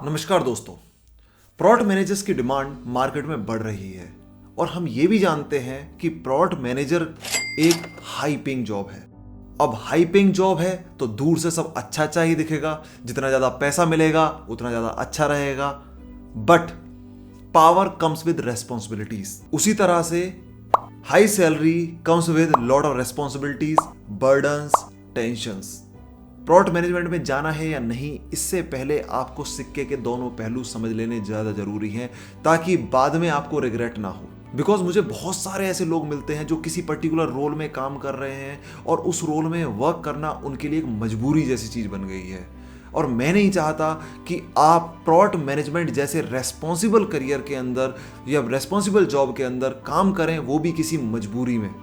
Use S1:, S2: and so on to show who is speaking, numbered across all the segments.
S1: नमस्कार दोस्तों। Product managers की डिमांड मार्केट में बढ़ रही है और हम ये भी जानते हैं कि प्रोडक्ट मैनेजर एक हाई पेइंग जॉब है। अब हाई पेइंग जॉब है तो दूर से सब अच्छा अच्छा ही दिखेगा, जितना ज़्यादा पैसा मिलेगा उतना ज़्यादा अच्छा रहेगा। But power comes with responsibilities. उसी तरह से high salary comes with lot of responsibilities, burdens, tensions. Product management में जाना है या नहीं, इससे पहले आपको सिक्के के दोनों पहलू समझ लेने ज़्यादा ज़रूरी हैं ताकि बाद में आपको रिग्रेट ना हो। बिकॉज मुझे बहुत सारे ऐसे लोग मिलते हैं जो किसी पर्टिकुलर रोल में काम कर रहे हैं और उस रोल में वर्क करना उनके लिए एक मजबूरी जैसी चीज़ बन गई है। और मैं नहीं चाहता कि आप प्रोडक्ट मैनेजमेंट जैसे रेस्पॉन्सिबल करियर के अंदर या रेस्पॉन्सिबल जॉब के अंदर काम करें, वो भी किसी मजबूरी में।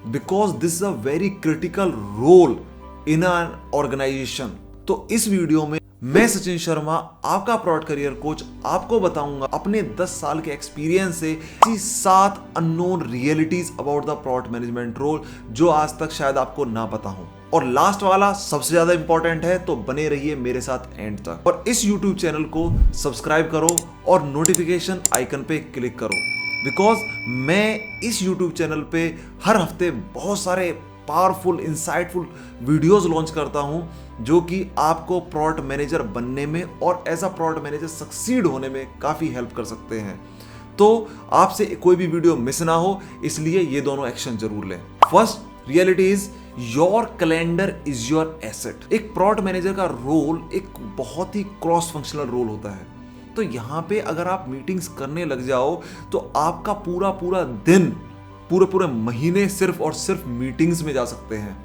S1: Because this is a very critical role in an organisation. तो इस वीडियो में मैं सचिन शर्मा, आपका प्रोडक्ट करियर कोच, आपको बताऊंगा अपने 10 साल के एक्सपीरियंस से 7 unknown realities about the product management role जो आज तक शायद आपको ना पता हो। और लास्ट वाला सबसे ज्यादा इंपॉर्टेंट है, तो बने रहिए मेरे साथ एंड तक। और इस यूट्यूब चैनल को सब्सक्राइब करो और नोटिफिकेशन आइकन पे क्लिक करो, बिकॉज मैं इस यूट्यूब चैनल पे हर हफ्ते बहुत सारे पावरफुल इंसाइटफुल वीडियोस लॉन्च करता हूं जो कि आपको प्रोडक्ट मैनेजर बनने में और as a product manager succeed होने में काफ़ी हेल्प कर सकते हैं। तो आपसे कोई भी वीडियो मिस ना हो, इसलिए ये दोनों एक्शन जरूर लें। First reality is your calendar is your asset. एक प्रोडक्ट मैनेजर का रोल एक बहुत ही क्रॉस फंक्शनल रोल होता है। तो यहाँ पे अगर आप मीटिंग्स करने लग जाओ तो आपका पूरा पूरा दिन, पूरे महीने सिर्फ और सिर्फ मीटिंग्स में जा सकते हैं।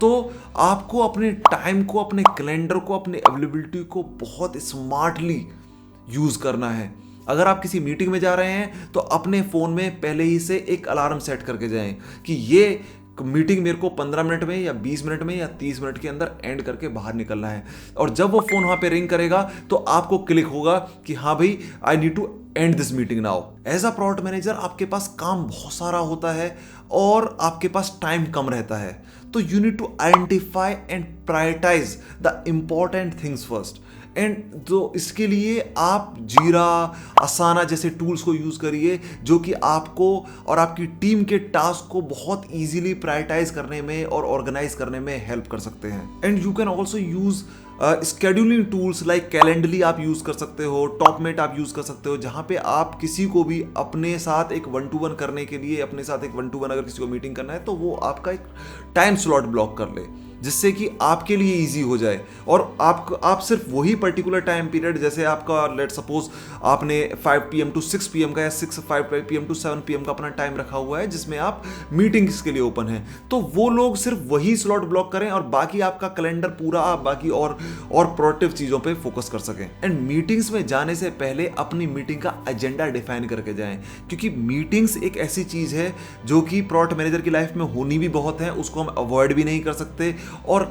S1: तो आपको अपने टाइम को, अपने कैलेंडर को, अपने अवेलेबिलिटी को बहुत स्मार्टली यूज करना है। अगर आप किसी मीटिंग में जा रहे हैं तो अपने फोन में पहले ही से एक अलार्म सेट करके जाएं कि ये मीटिंग मेरे को 15 मिनट में या 20 मिनट में या 30 मिनट के अंदर एंड करके बाहर निकलना है। और जब वो फोन वहां पे रिंग करेगा तो आपको क्लिक होगा कि हाँ भाई, I need to end this meeting now. As a product manager आपके पास काम बहुत सारा होता है और आपके पास टाइम कम रहता है। तो you need to identify and prioritise the important things first. And तो इसके लिए आप जीरा, असाना जैसे टूल्स को यूज करिए जो कि आपको और आपकी टीम के टास्क को बहुत इजीली प्रायोरिटाइज करने में और ऑर्गेनाइज करने में हेल्प कर सकते हैं। And you can also use scheduling tools like Calendly आप यूज कर सकते हो, टॉपमेट आप यूज कर सकते हो, जहां पे आप किसी को भी अपने साथ एक 1-to-1 करने के लिए, अपने साथ एक 1-to-1 अगर किसी को मीटिंग करना है तो वो आपका एक टाइम स्लॉट ब्लॉक कर ले, जिससे कि आपके लिए इजी हो जाए। और आप सिर्फ वही पर्टिकुलर टाइम पीरियड, जैसे आपका लेट सपोज आपने 5 PM to 6 PM का या 5 PM to 7 PM का अपना टाइम रखा हुआ है जिसमें आप मीटिंग्स के लिए ओपन है, तो वो लोग सिर्फ वही स्लॉट ब्लॉक करें और बाकी आपका कैलेंडर पूरा आप बाकी और प्रोडक्टिव चीजों पे फोकस कर सकें। एंड मीटिंग्स में जाने से पहले अपनी मीटिंग का एजेंडा डिफाइन करके जाएं, क्योंकि मीटिंग्स एक ऐसी चीज है जो कि प्रोडक्ट मैनेजर की लाइफ में होनी भी बहुत है, उसको हम अवॉइड भी नहीं कर सकते और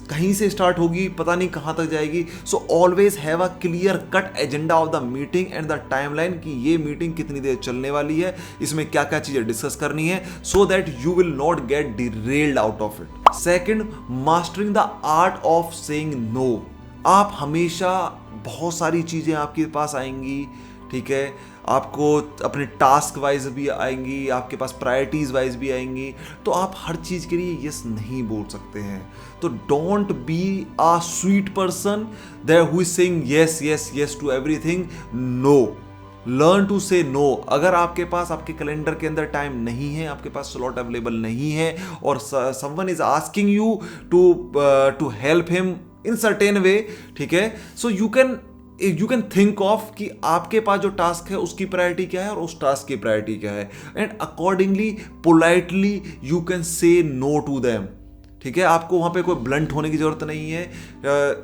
S1: कहीं से स्टार्ट होगी पता नहीं कहां तक जाएगी। So always have a clear cut agenda of the meeting and the timeline कि ये मीटिंग कितनी देर चलने वाली है, इसमें क्या क्या चीजें डिस्कस करनी है, so that you will not get derailed out of it. Second, mastering the art of saying no. आप हमेशा, बहुत सारी चीजें आपके पास आएंगी, ठीक है, आपको अपने टास्क वाइज भी आएंगी, आपके पास प्रायोरिटीज वाइज भी आएंगी, तो आप हर चीज के लिए यस नहीं बोल सकते हैं। तो don't be a sweet person that who is saying yes yes yes to everything. No, learn to say no. अगर आपके पास आपके कैलेंडर के अंदर टाइम नहीं है, आपके पास स्लॉट अवेलेबल नहीं है और someone is asking you to help him in certain way, ठीक है, so you can think of कि आपके पास जो टास्क है उसकी प्रायोरिटी क्या है और उस टास्क की प्रायोरिटी क्या है, and accordingly politely you can say no to them. ठीक है, आपको वहां पे कोई ब्लंट होने की जरूरत नहीं है,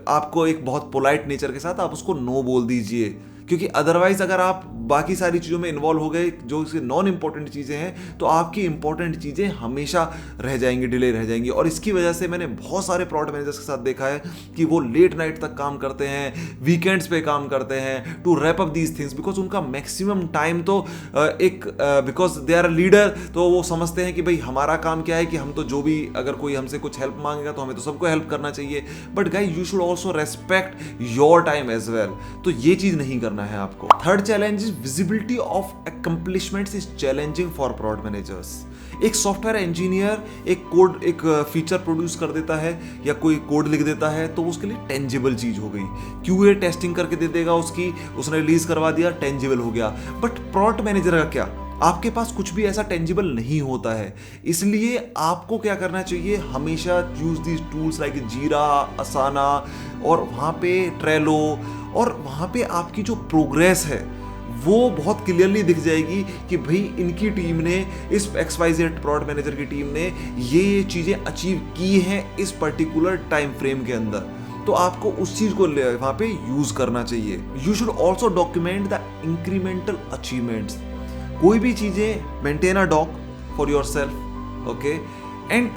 S1: आपको एक बहुत पोलाइट नेचर के साथ आप उसको नो बोल दीजिए क्योंकि अदरवाइज अगर आप बाकी सारी चीज़ों में इन्वॉल्व हो गए जो इसके नॉन इंपॉर्टेंट चीज़ें हैं, तो आपकी इंपॉर्टेंट चीज़ें हमेशा रह जाएंगी, डिले रह जाएंगी। और इसकी वजह से मैंने बहुत सारे प्रोडक्ट मैनेजर्स के साथ देखा है कि वो लेट नाइट तक काम करते हैं, वीकेंड्स पे काम करते हैं to wrap up these things, because उनका मैक्सिमम टाइम तो because they are a leader, तो वो समझते हैं कि भाई हमारा काम क्या है कि हम तो जो भी अगर कोई हमसे कुछ हेल्प मांगेगा तो हमें तो सबको हेल्प करना चाहिए। But guys, you should also respect your time as well. तो ये चीज नहीं करना है आपको। Third challenge is visibility of accomplishments is challenging for product managers. एक सॉफ्टवेयर इंजीनियर एक फीचर प्रोड्यूस कर देता है या कोई कोड लिख देता है तो उसके लिए टेंजिबल चीज हो गई, क्यूए टेस्टिंग करके दे देगा उसकी, उसने रिलीज करवा दिया, टेंजिबल हो गया। बट प्रोडक्ट मैनेजर का क्या, आपके पास कुछ भी ऐसा टेंजिबल नहीं होता है। इसलिए आपको क्या करना चाहिए, हमेशा यूज दीज टूल्स लाइक जीरा, असाना और वहाँ पे ट्रेलो, और वहाँ पे आपकी जो प्रोग्रेस है वो बहुत क्लियरली दिख जाएगी कि भाई इनकी टीम ने, इस XYZ प्रोडक्ट मैनेजर की टीम ने ये चीज़ें अचीव की हैं इस पर्टिकुलर टाइम फ्रेम के अंदर। तो आपको उस चीज़ को वहाँ पे यूज़ करना चाहिए। You should also document the incremental achievements. कोई भी चीज़ें maintain a doc for yourself, okay, and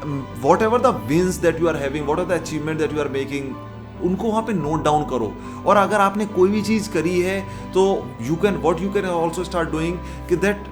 S1: whatever the wins that you are having, what are the achievement that you are making, उनको वहाँ पे note down करो। और अगर आपने कोई भी चीज़ करी है तो you can also start doing कि that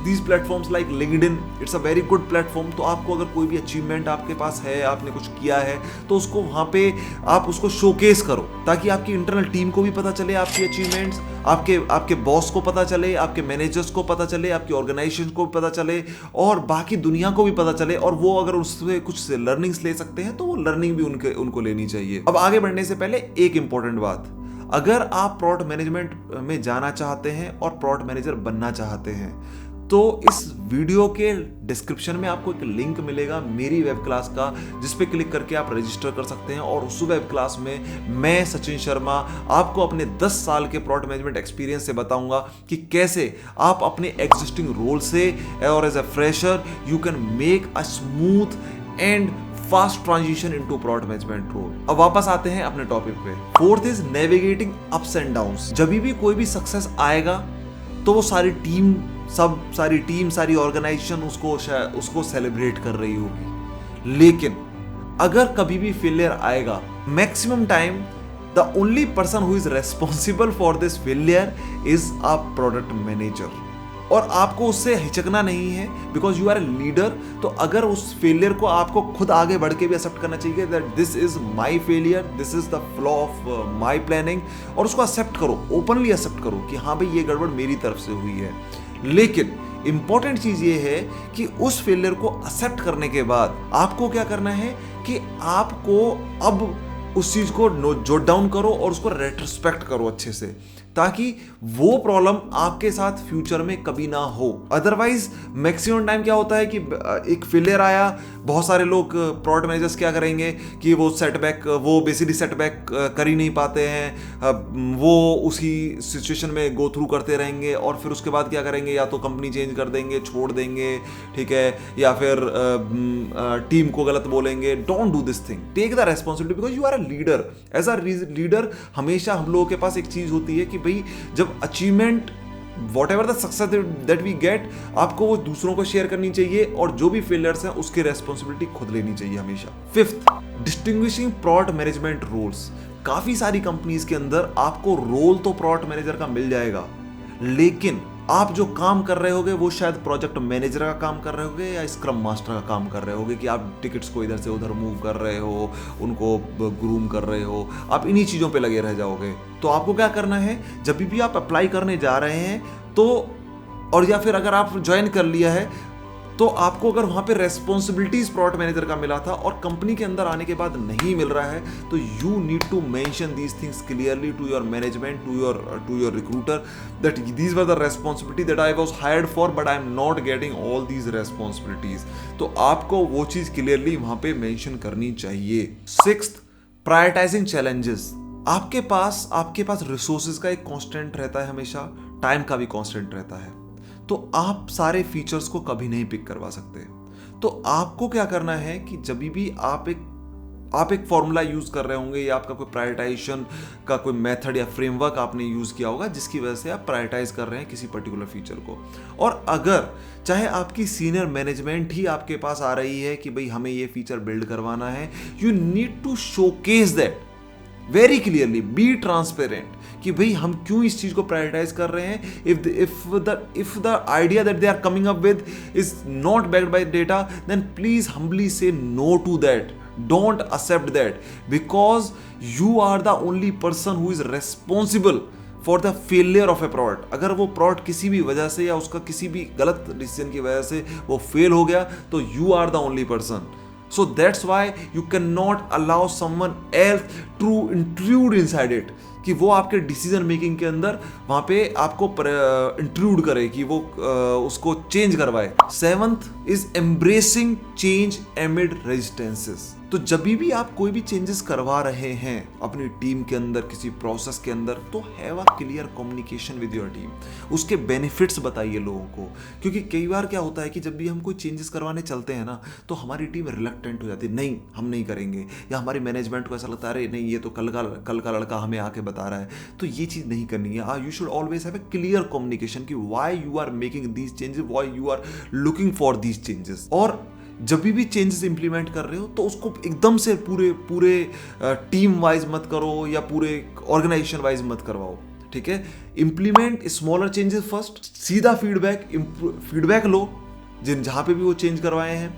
S1: these platforms like LinkedIn, it's a very good platform। तो आपको अगर कोई भी अचीवमेंट आपके पास है, आपने कुछ किया है, तो उसको वहाँ पे आप उसको शोकेस करो ताकि आपकी इंटरनल टीम को भी पता चले आपकी अचीवमेंट्स, आपके बॉस को पता चले, आपके मैनेजर्स को पता चले, आपकी ऑर्गेनाइजेशन को भी पता चले और बाकी दुनिया को भी पता चले। और वो अगर उससे कुछ लर्निंग्स ले सकते हैं तो वो लर्निंग भी उनको लेनी चाहिए। अब आगे बढ़ने से पहले एक इंपॉर्टेंट बात, अगर आप प्रोडक्ट मैनेजमेंट में जाना चाहते हैं और प्रोडक्ट मैनेजर बनना चाहते हैं तो इस वीडियो के डिस्क्रिप्शन में आपको एक लिंक मिलेगा मेरी वेब क्लास का, जिस पे क्लिक करके आप रजिस्टर कर सकते हैं। और उस वेब क्लास में मैं सचिन शर्मा आपको अपने 10 साल के प्रोडक्ट मैनेजमेंट एक्सपीरियंस से बताऊंगा कि कैसे आप अपने एग्जिस्टिंग रोल से और as a fresher you can make a smooth and fast transition into product management role. अब वापस आते हैं अपने टॉपिक पे। Fourth is navigating ups and downs. जब भी कोई भी सक्सेस आएगा तो वो सारी टीम सारी ऑर्गेनाइजेशन उसको सेलिब्रेट कर रही होगी। लेकिन अगर कभी भी फेलियर आएगा, maximum time the only person who is responsible for this failure is a product manager. और आपको उससे हिचकना नहीं है because you are a leader. तो अगर उस फेलियर को आपको खुद आगे बढ़ के भी एक्सेप्ट करना चाहिए that this is my failure, this is the flaw of my planning, और उसको एक्सेप्ट करो, ओपनली एक्सेप्ट करो कि हाँ भाई ये गड़बड़ मेरी तरफ से हुई है। लेकिन इंपॉर्टेंट चीज ये है कि उस फेलियर को एक्सेप्ट करने के बाद आपको क्या करना है कि आपको अब उस चीज को जोट डाउन करो और उसको रेट्रोस्पेक्ट करो अच्छे से, ताकि वो प्रॉब्लम आपके साथ फ्यूचर में कभी ना हो। अदरवाइज मैक्सिमम टाइम क्या होता है कि एक फेलियर आया, बहुत सारे लोग प्रोडक्ट मैनेजर्स क्या करेंगे कि वो बेसिकली सेटबैक कर ही नहीं पाते हैं, वो उसी सिचुएशन में गो थ्रू करते रहेंगे और फिर उसके बाद क्या करेंगे, या तो कंपनी चेंज कर देंगे, छोड़ देंगे, ठीक है, या फिर टीम को गलत बोलेंगे। Don't do this thing, take the responsibility because you are a leader. As a leader हमेशा हम लोगों के पास एक चीज होती है कि भाई जब achievement whatever the success that we get, आपको वो दूसरों को शेयर करनी चाहिए और जो भी फेलियर्स हैं उसकी रेस्पॉन्सिबिलिटी खुद लेनी चाहिए हमेशा। Fifth, distinguishing product management roles. काफी सारी कंपनीज के अंदर आपको रोल तो प्रोडक्ट मैनेजर का मिल जाएगा, लेकिन आप जो काम कर रहे होगे वो शायद प्रोजेक्ट मैनेजर का काम कर रहे होगे या स्क्रम मास्टर का काम कर रहे होगे कि आप टिकट्स को इधर से उधर मूव कर रहे हो, उनको ग्रूम कर रहे हो, आप इन्हीं चीज़ों पे लगे रह जाओगे। तो आपको क्या करना है, जब भी आप अप्लाई करने जा रहे हैं तो, और या फिर अगर आप ज्वाइन कर लिया है तो आपको अगर वहाँ पे रेस्पॉन्सिबिलिटीज प्रोडक्ट मैनेजर का मिला था और कंपनी के अंदर आने के बाद नहीं मिल रहा है, तो you need to mention these things clearly to your management, to your recruiter that these were the responsibility that I was hired for but I am not getting all these responsibilities. तो आपको वो चीज़ clearly वहाँ पे mention करनी चाहिए। Sixth, prioritising challenges. आपके पास resources का एक कांस्टेंट रहता है, हमेशा टाइम का भी कांस्टेंट रहता है, तो आप सारे फीचर्स को कभी नहीं पिक करवा सकते। तो आपको क्या करना है कि जब भी आप एक आप एक फॉर्मूला यूज़ कर रहे होंगे या आपका कोई प्रायोरिटाइजेशन का कोई मेथड या फ्रेमवर्क आपने यूज़ किया होगा जिसकी वजह से आप प्रायोरिटाइज कर रहे हैं किसी पर्टिकुलर फीचर को। और अगर चाहे आपकी सीनियर मैनेजमेंट ही आपके पास आ रही है कि भाई हमें ये फीचर बिल्ड करवाना है, you need to showcase that very clearly, be transparent कि भाई हम क्यों इस चीज को प्रायोरिटाइज कर रहे हैं। If the idea that they are coming up with is not backed by data, then please humbly say no to that, don't accept that, because you are the only person who is responsible for the failure of a product. अगर वो product किसी भी वजह से या उसका किसी भी गलत डिसीजन की वजह से वो फेल हो गया तो you are the only person. So that's why you cannot allow someone else to intrude inside it, कि वो आपके डिसीजन मेकिंग के अंदर वहां पे आपको इंट्रूड करे, कि वो उसको चेंज करवाए। 7th is embracing change amid resistances. तो जब भी आप कोई भी चेंजेस करवा रहे हैं अपनी टीम के अंदर, किसी प्रोसेस के अंदर, तो have a clear communication with your team. उसके बेनिफिट्स बताइए लोगों को, क्योंकि कई बार क्या होता है कि जब भी हम कोई चेंजेस करवाने चलते हैं ना, तो हमारी टीम रिलक्टेंट हो जाती है, नहीं हम नहीं करेंगे, या हमारी मैनेजमेंट को ऐसा लगता है अरे नहीं ये तो कल का लड़का हमें आके बता रहा है। तो ये चीज़ नहीं करनी है। You should always have a clear communication कि why you are making these changes, why you are looking for these changes. और जब भी चेंजेस इंप्लीमेंट कर रहे हो तो उसको एकदम से पूरे टीम वाइज मत करो या पूरे ऑर्गेनाइजेशन वाइज मत करवाओ, ठीक है। इंप्लीमेंट स्मॉलर चेंजेस फर्स्ट, सीधा फीडबैक लो जहां पे भी वो चेंज करवाए हैं,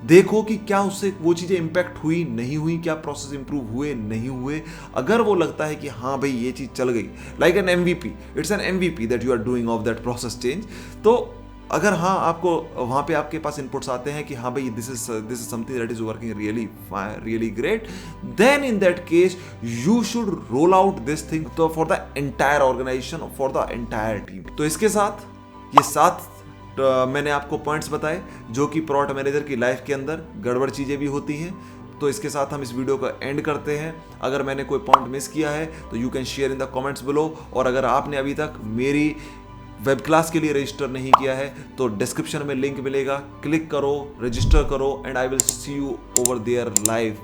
S1: देखो कि क्या उससे वो चीज़ें इंपैक्ट हुई नहीं हुई, क्या प्रोसेस इंप्रूव हुए नहीं हुए। अगर वो लगता है कि हाँ भाई ये चीज़ चल गई, like an MVP, it's an MVP that you are doing of that process change, तो अगर हाँ आपको वहाँ पे आपके पास इनपुट्स आते हैं कि हाँ भाई this is something that is working really great, then in that case you should roll out this thing तो for the entire organization, for the entire team. तो इसके साथ ये 7 मैंने आपको पॉइंट्स बताए जो कि प्रोडक्ट मैनेजर की लाइफ के अंदर गड़बड़ चीज़ें भी होती हैं। तो इसके साथ हम इस वीडियो को एंड करते हैं। अगर मैंने कोई पॉइंट मिस किया है तो you can share in the comments below, और अगर आपने अभी तक मेरी वेब क्लास के लिए रजिस्टर नहीं किया है तो डिस्क्रिप्शन में लिंक मिलेगा, क्लिक करो, रजिस्टर करो, and I will see you over there live.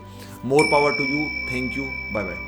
S1: More power to you, thank you, bye bye.